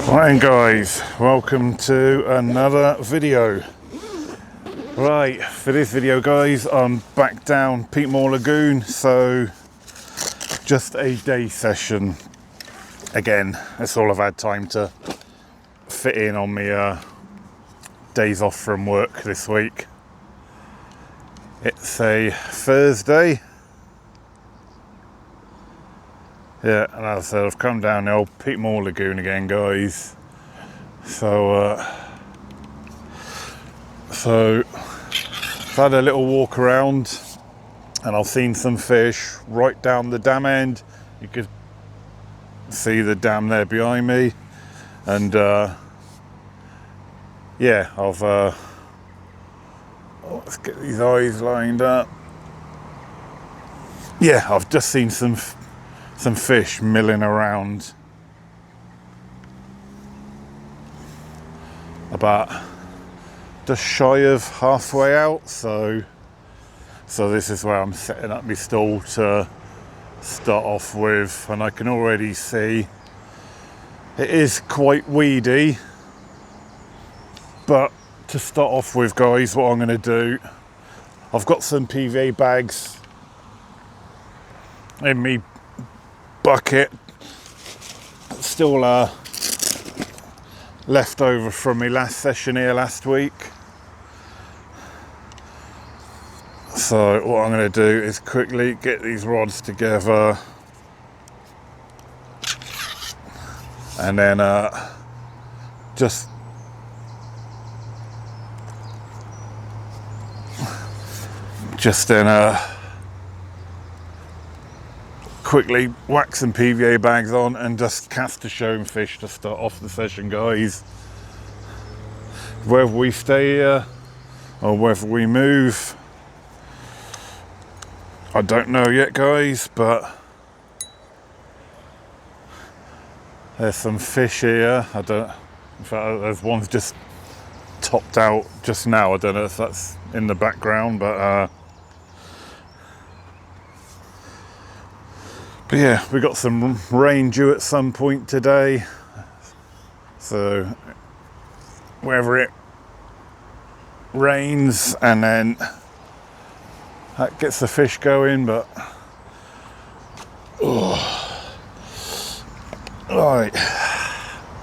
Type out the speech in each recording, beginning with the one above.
Right guys, welcome to another video. Right, for this video guys, I'm back down Peatmore Lagoon, so just a day session. Again, that's all I've had time to fit in on my days off from work this week. It's a Thursday. Yeah, and as I said, I've come down the old Peatmore Lagoon again, guys. So I've had a little walk around, and I've seen some fish right down the dam end. You could see the dam there behind me, and yeah, let's get these eyes lined up. Yeah, I've just seen some fish milling around about just shy of halfway out, so this is where I'm setting up my stall to start off with, and I can already see it is quite weedy. But to start off with guys, what I'm going to do, I've got some PVA bags in me bucket, still left over from my last session here last week. So what I'm going to do is quickly get these rods together, and then just quickly whack some PVA bags on and just cast a showing fish to start off the session, guys. Whether we stay here or whether we move, I don't know yet, guys, but there's some fish here. In fact, there's one's just topped out just now. I don't know if that's in the background, but yeah, we got some rain due at some point today, so whether it rains and then that gets the fish going, but right,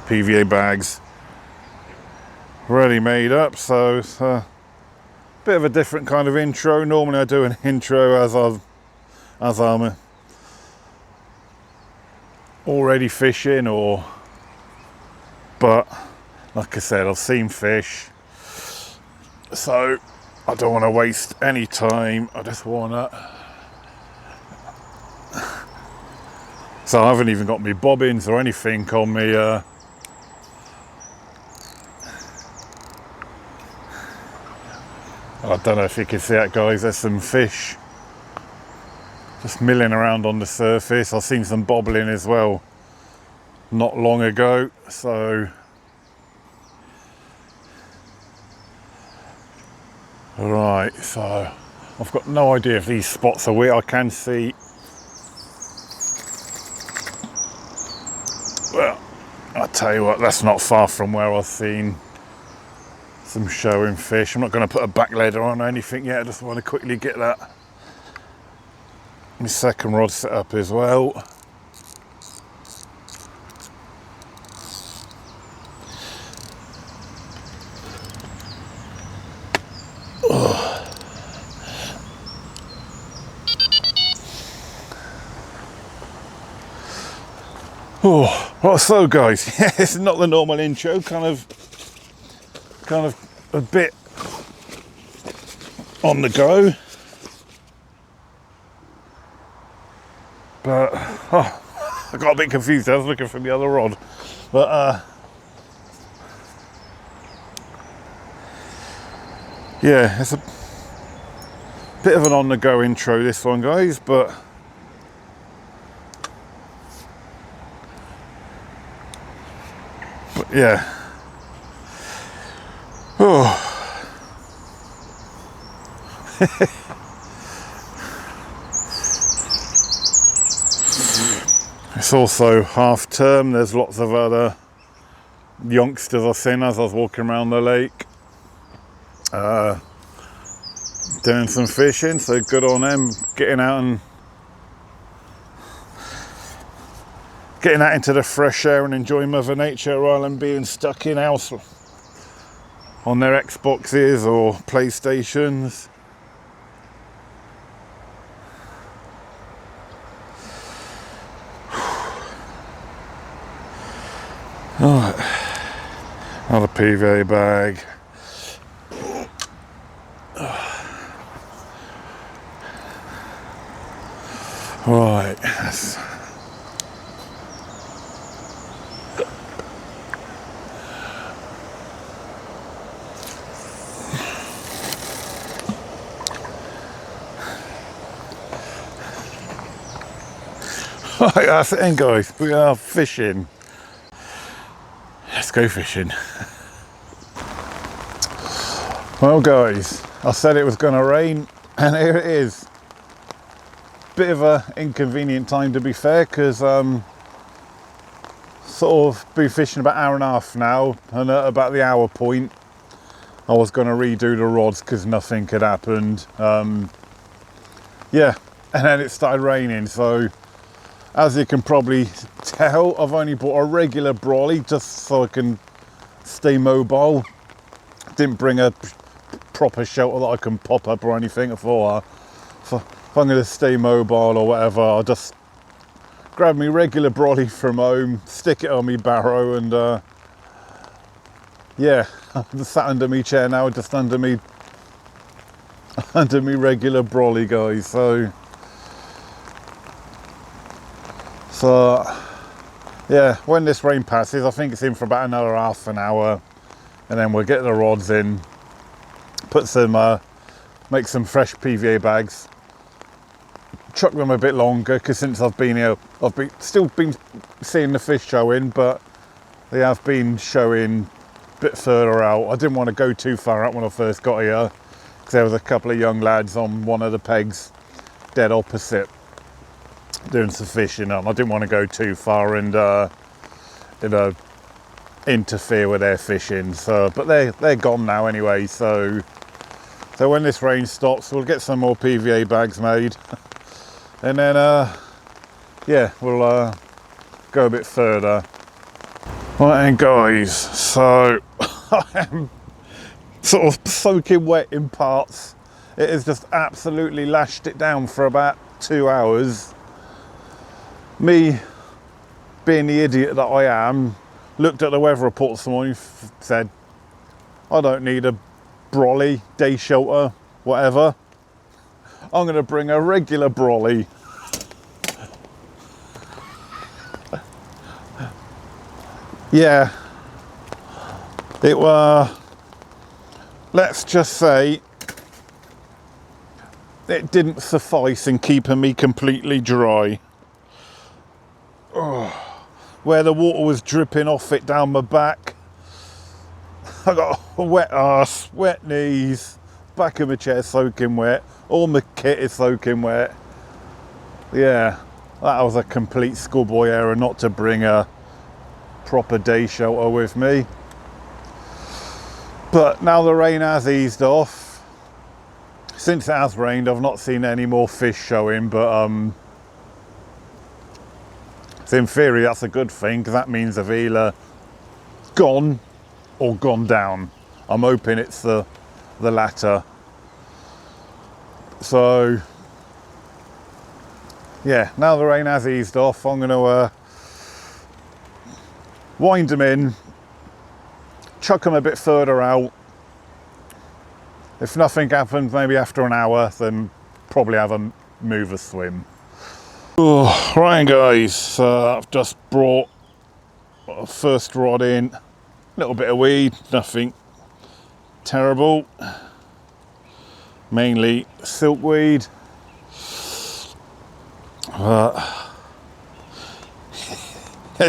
PVA bags ready made up. So it's a bit of a different kind of intro. Normally I do an intro as I'm already fishing, but like I said, I've seen fish, so I don't want to waste any time. I just want to, so I haven't even got my bobbins or anything on me I don't know if you can see that, guys. There's some fish just milling around on the surface. I've seen some bobbling as well not long ago, so right, so I've got no idea if these spots are where I can see. Well, I'll tell you what, that's not far from where I've seen some showing fish. I'm not going to put a back leader on or anything yet. I just want to quickly get that my second rod set up as well. Oh, well, so guys, yeah, it's not the normal intro, kind of a bit on the go, but I got a bit confused. I was looking for the other rod, but yeah, it's a bit of an on the go intro, this one, guys, but yeah. Oh. It's also half term. There's lots of other youngsters I've seen as I was walking around the lake. Doing some fishing, so good on them, getting out into the fresh air and enjoying Mother Nature rather than being stuck in house on their Xboxes or PlayStations. Alright, another PVA bag. Right, yes. Right, that's it then, guys. We are fishing. Let's go fishing. Well, guys, I said it was going to rain, and here it is. Bit of a inconvenient time, to be fair, because sort of been fishing about an hour and a half now, and at about the hour point I was going to redo the rods because nothing had happened. Yeah, and then it started raining, so as you can probably tell, I've only bought a regular brolly just so I can stay mobile. Didn't bring a proper shelter that I can pop up or anything. I thought if I'm going to stay mobile or whatever, I'll just grab me regular brolly from home, stick it on me barrow, and yeah, I'm sat under me chair now, just under me regular brolly, guys. So yeah, when this rain passes, I think it's in for about another half an hour, and then we'll get the rods in, put some make some fresh PVA bags, chuck them a bit longer, because since I've been here, still been seeing the fish showing, but they have been showing a bit further out. I didn't want to go too far out when I first got here, because there was a couple of young lads on one of the pegs dead opposite doing some fishing, and I didn't want to go too far and interfere with their fishing. So, but they're gone now anyway. So when this rain stops, we'll get some more PVA bags made, and then yeah, we'll go a bit further. Right then, guys, so I am sort of soaking wet in parts. It has just absolutely lashed it down for about 2 hours. Me, being the idiot that I am, looked at the weather report this morning, said, I don't need a brolly, day shelter, whatever. I'm going to bring a regular brolly. Yeah, it let's just say, it didn't suffice in keeping me completely dry. Oh, where the water was dripping off it down my back, I got a wet arse, wet knees, back of my chair soaking wet, all my kit is soaking wet. Yeah, that was a complete schoolboy error not to bring a proper day shelter with me. But now the rain has eased off. Since it has rained, I've not seen any more fish showing, but so in theory that's a good thing, because that means they've either gone or gone down. I'm hoping it's the latter. So yeah, now the rain has eased off, I'm going to wind them in, chuck them a bit further out. If nothing happens, maybe after an hour, then probably have a move a swim. Oh, right guys, I've just brought a first rod in, a little bit of weed, nothing terrible, mainly silkweed.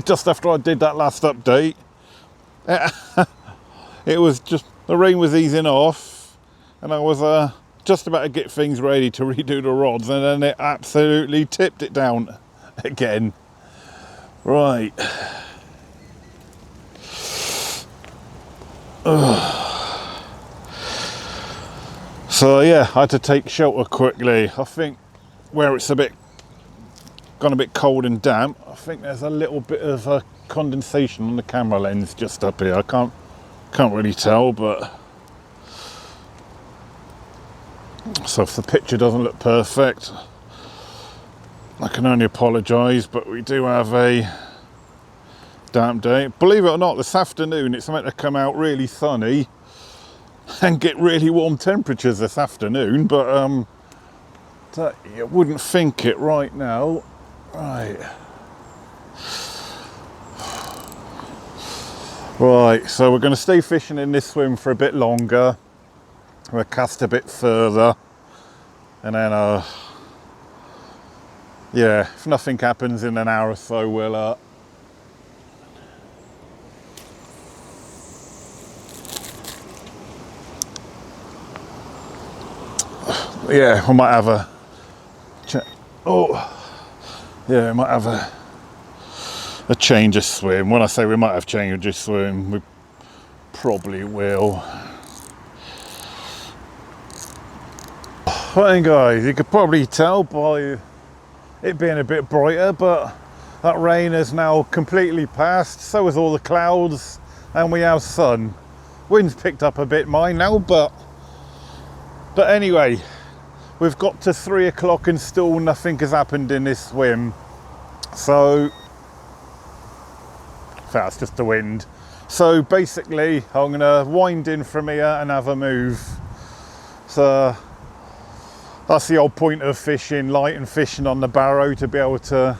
Just after I did that last update, it was just, the rain was easing off, and I was just about to get things ready to redo the rods, and then it absolutely tipped it down again. Right. So yeah, I had to take shelter quickly. I think where it's gone a bit cold and damp, I think there's a little bit of a condensation on the camera lens just up here. I can't really tell, but so if the picture doesn't look perfect, I can only apologise, but we do have a damp day. Believe it or not, this afternoon it's meant to come out really sunny and get really warm temperatures this afternoon, but you wouldn't think it right now. Right, so we're going to stay fishing in this swim for a bit longer. We'll cast a bit further, and then yeah, if nothing happens in an hour or so, we'll yeah, we might have a yeah, we might have a change of swim. When I say we might have change of swim, we probably will. Right then guys, you could probably tell by it being a bit brighter, but that rain has now completely passed, so has all the clouds, and we have sun. Wind's picked up a bit mine now, but anyway, we've got to 3 o'clock and still nothing has happened in this swim. So that's just the wind. So basically I'm gonna wind in from here and have a move. So that's the whole point of fishing light and fishing on the barrow, to be able to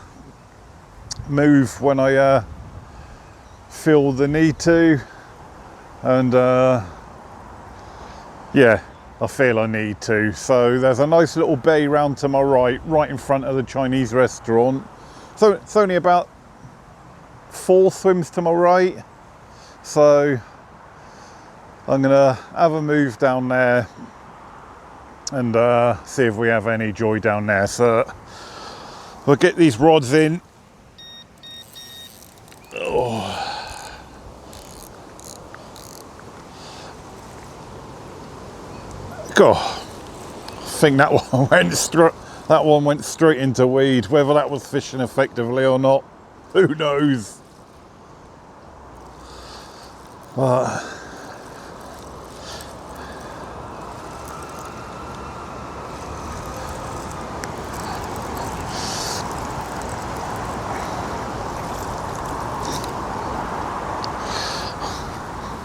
move when I feel the need to. And yeah, I feel I need to. So there's a nice little bay round to my right in front of the Chinese restaurant. So it's only about 4 swims to my right. So I'm gonna have a move down there and see if we have any joy down there. So we'll get these rods in. God, I think that one went straight into weed. Whether that was fishing effectively or not, who knows? But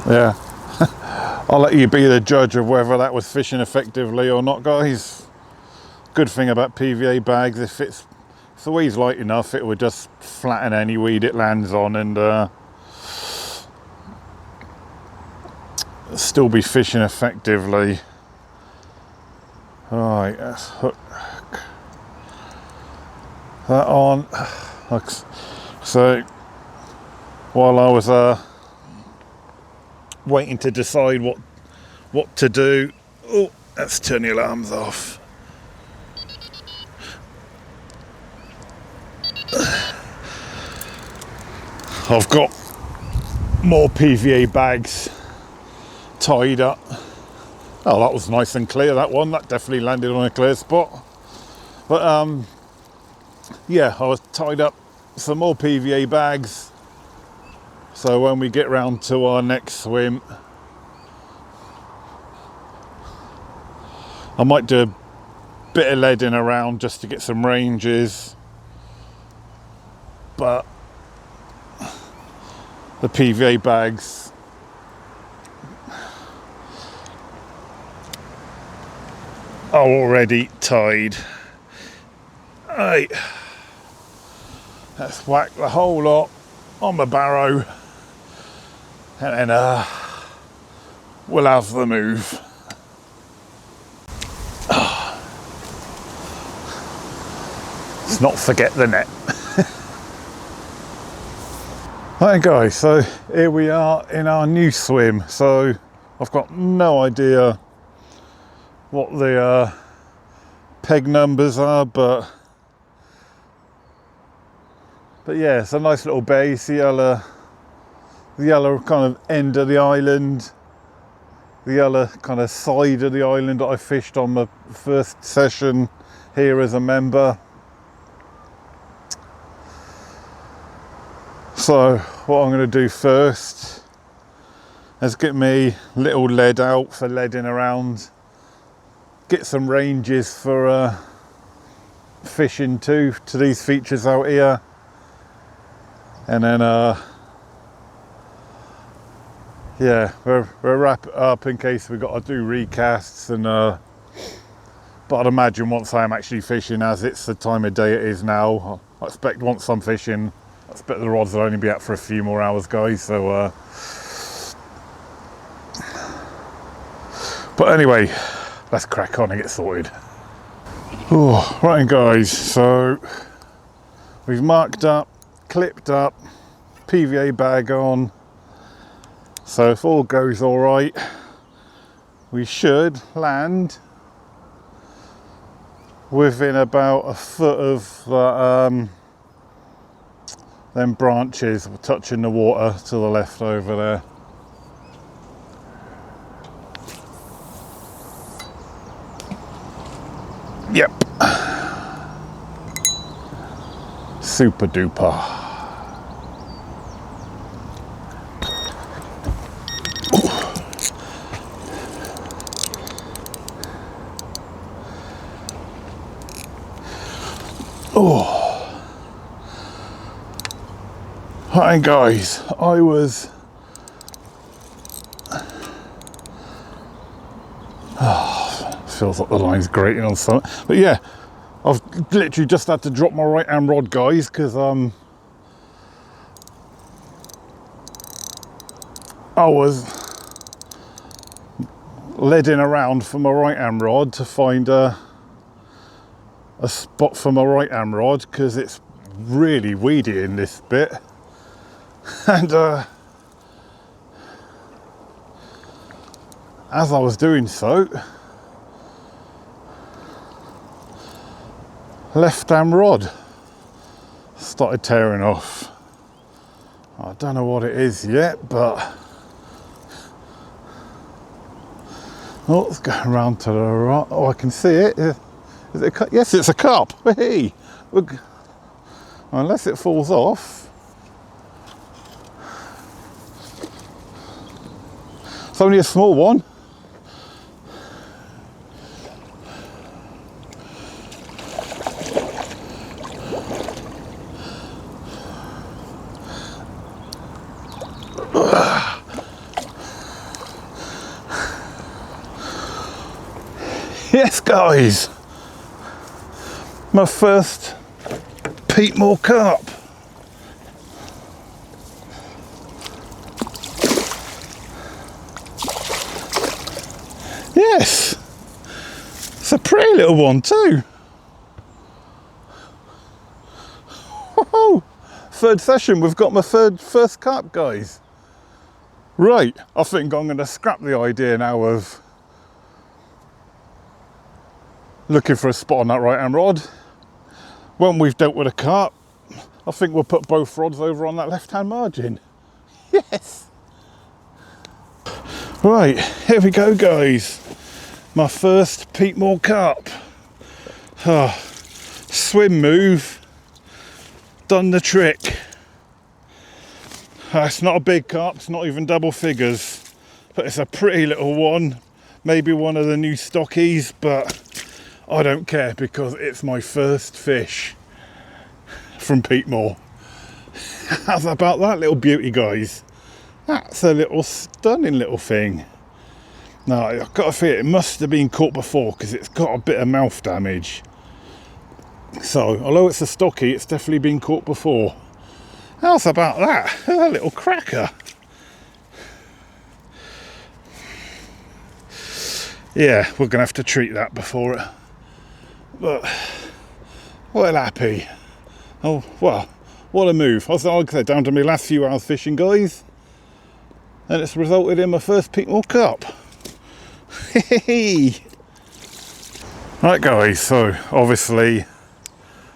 yeah, I'll let you be the judge of whether that was fishing effectively or not, guys. Good thing about PVA bags, if the weed's light enough, it would just flatten any weed it lands on and still be fishing effectively. Alright, let's hook that on. So while I was waiting to decide what to do, oh, let's turn the alarms off. I've got more PVA bags tied up. Oh, that was nice and clear, that one. That definitely landed on a clear spot. But yeah, I was tied up some more PVA bags, so when we get round to our next swim, I might do a bit of leading around just to get some ranges, but the PVA bags are already tied. Right, let's whack the whole lot on the barrow and then we'll have the move. Let's not forget the net. Right guys, so here we are in our new swim. So I've got no idea what the peg numbers are, but yeah, it's a nice little bay. See the yellow kind of end of the island. the other kind of side of the island that I fished on the first session here as a member. So what I'm going to do first is get me little lead out for leading around, get some ranges for fishing to these features out here, and then yeah, we'll wrap it up in case we've got to do recasts. And but I'd imagine once I am actually fishing, as it's the time of day it is now, I expect once I'm fishing, I expect the rods will only be out for a few more hours, guys. So but anyway, let's crack on and get sorted. Oh, right, guys, so we've marked up, clipped up, PVA bag on. So if all goes all right, we should land within about a foot of the, them branches touching the water to the left over there. Yep. Super duper. Oh, hi guys, I was feels like the line's grating on something, but yeah, I've literally just had to drop my right hand rod, guys, because I was leading around for my right hand rod to find a spot for my right hand rod, because it's really weedy in this bit. And as I was doing so, left hand rod started tearing off. I don't know what it is yet, but oh, it's going around to the right. Oh, I can see it. Is it a cup? Yes, it's a cup. Hey, unless it falls off. It's only a small one. Yes, guys. My first Peatmore carp. Yes, it's a pretty little one too. Third session, we've got my first carp, guys. Right, I think I'm going to scrap the idea now of looking for a spot on that right hand rod. When we've dealt with a carp, I think we'll put both rods over on that left hand margin. Yes. Right, here we go, guys. My first Peatmore carp. Swim move, done the trick. It's not a big carp, it's not even double figures, but it's a pretty little one. Maybe one of the new stockies, but I don't care because it's my first fish from Peatmore. How's about that little beauty, guys? That's a little stunning little thing. Now, I've got to feel it must have been caught before because it's got a bit of mouth damage. So, although it's a stocky, it's definitely been caught before. How's about that? A little cracker. Yeah, we're going to have to treat that before it. But, well happy. Oh, well, what a move. I was, like I said, down to my last few hours fishing, guys. And it's resulted in my first Peatmore carp. Right, guys, so obviously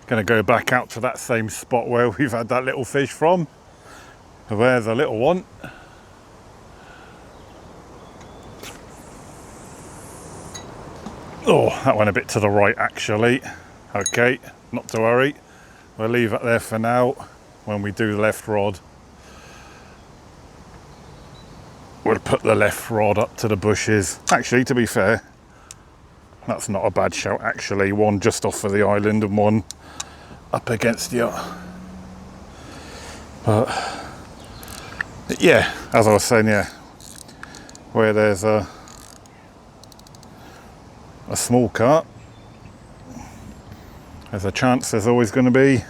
going to go back out to that same spot where we've had that little fish from. There's a little one. Oh, that went a bit to the right actually. Okay, not to worry. We'll leave it there for now. When we do the left rod, we'll put the left rod up to the bushes. Actually, to be fair, that's not a bad shout actually. One just off of the island and one up against the but yeah, as I was saying, yeah, where there's a small carp, there's a chance there's always going to be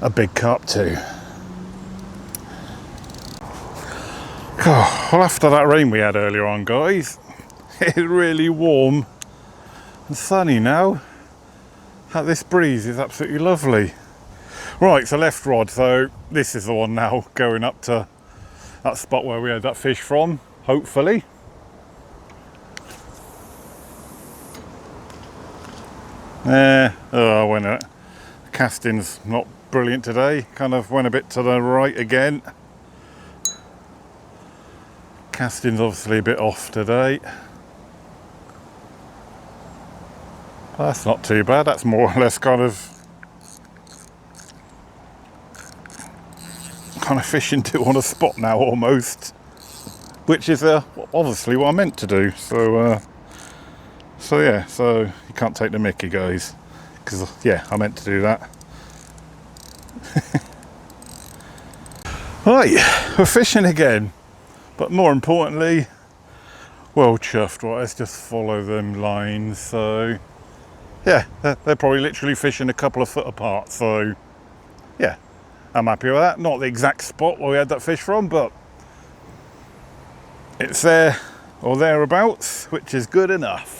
a big carp too. Oh, well, after that rain we had earlier on, guys, it's really warm and sunny now. This breeze is absolutely lovely. Right, so left rod, so this is the one now going up to that spot where we had that fish from, hopefully. Oh, when the casting's not brilliant today, kind of went a bit to the right again. Casting's obviously a bit off today. That's not too bad, that's more or less kind of fishing to on a spot now almost, which is obviously what I meant to do. So yeah, so you can't take the mickey, guys, because yeah, I meant to do that. Right, we're fishing again, but more importantly, well chuffed. Right, let's just follow them lines. So yeah, they're probably literally fishing a couple of foot apart, so yeah, I'm happy with that. Not the exact spot where we had that fish from, but it's there or thereabouts, which is good enough.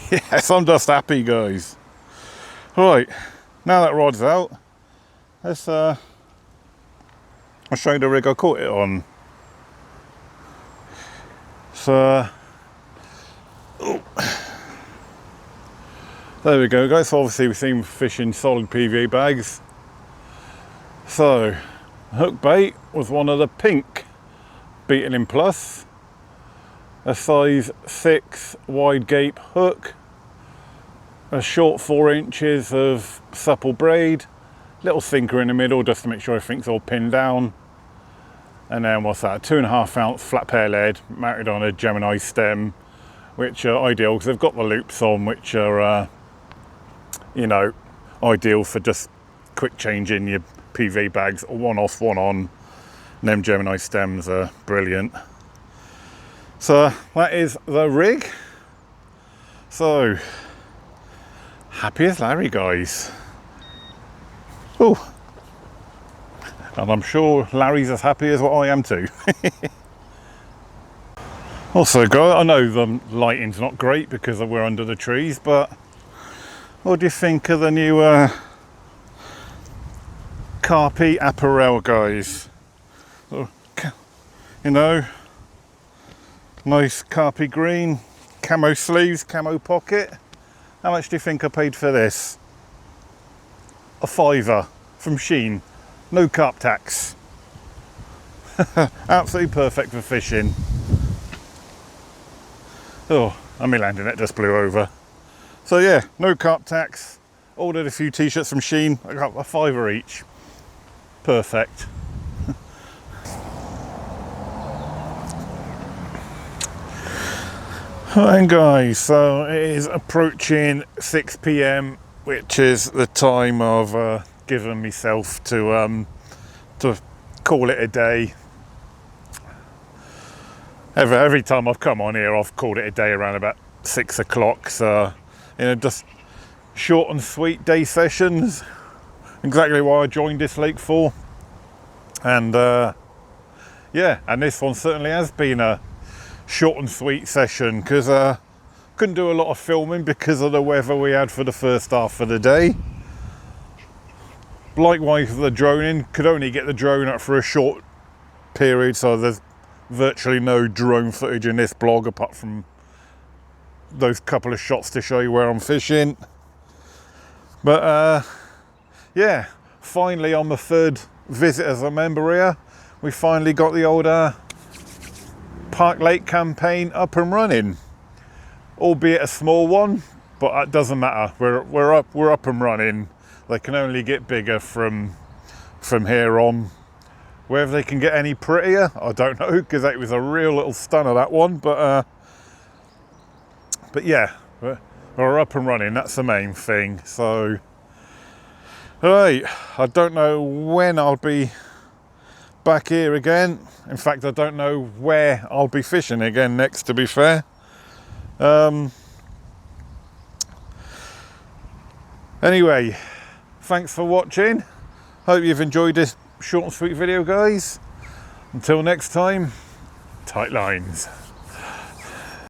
Yes, I'm just happy, guys. Right, now that rod's out, let's I'll show you the rig I caught it on. So oh, there we go, guys. So obviously we've seen fishing solid PVA bags. So hook bait was one of the pink Beaten in Plus, a size 6 wide gape hook, a short 4 inches of supple braid, little sinker in the middle just to make sure everything's all pinned down, and then what's that, 2.5 ounce flat pair lead mounted on a Gemini stem, which are ideal because they've got the loops on, which are you know, ideal for just quick changing your PV bags, or one off, one on. And them Gemini stems are brilliant. So that is the rig. So happy as Larry, guys. Oh, and I'm sure Larry's as happy as what I am too. Also, guys, I know the lighting's not great because we're under the trees, but what do you think of the new Carpi apparel, guys? You know, nice Carpi green, camo sleeves, camo pocket. How much do you think I paid for this? A £5 from Shein, no carp tax. Absolutely perfect for fishing. Oh, and my landing net just blew over. So yeah, no carp tax. Ordered a few t-shirts from Shein. I got a £5 each. Perfect. And guys, so it is approaching 6 PM, which is the time I've given myself to call it a day. Every time I've come on here, I've called it a day around about 6 o'clock. So, you know, just short and sweet day sessions. Exactly why I joined this lake for. And yeah, and this one certainly has been a short and sweet session because couldn't do a lot of filming because of the weather we had for the first half of the day. Likewise, the droning, could only get the drone up for a short period, so there's virtually no drone footage in this blog apart from those couple of shots to show you where I'm fishing. But yeah, finally on the third visit as a member here, we finally got the old Park Lake campaign up and running, albeit a small one, but that doesn't matter. We're up and running. They can only get bigger from here on. Whether they can get any prettier, I don't know, because it was a real little stunner, that one. But yeah, we're up and running. That's the main thing. So, right, I don't know when I'll be back here again. In fact, I don't know where I'll be fishing again next, to be fair. Anyway, thanks for watching. Hope you've enjoyed this short and sweet video, guys. Until next time, tight lines.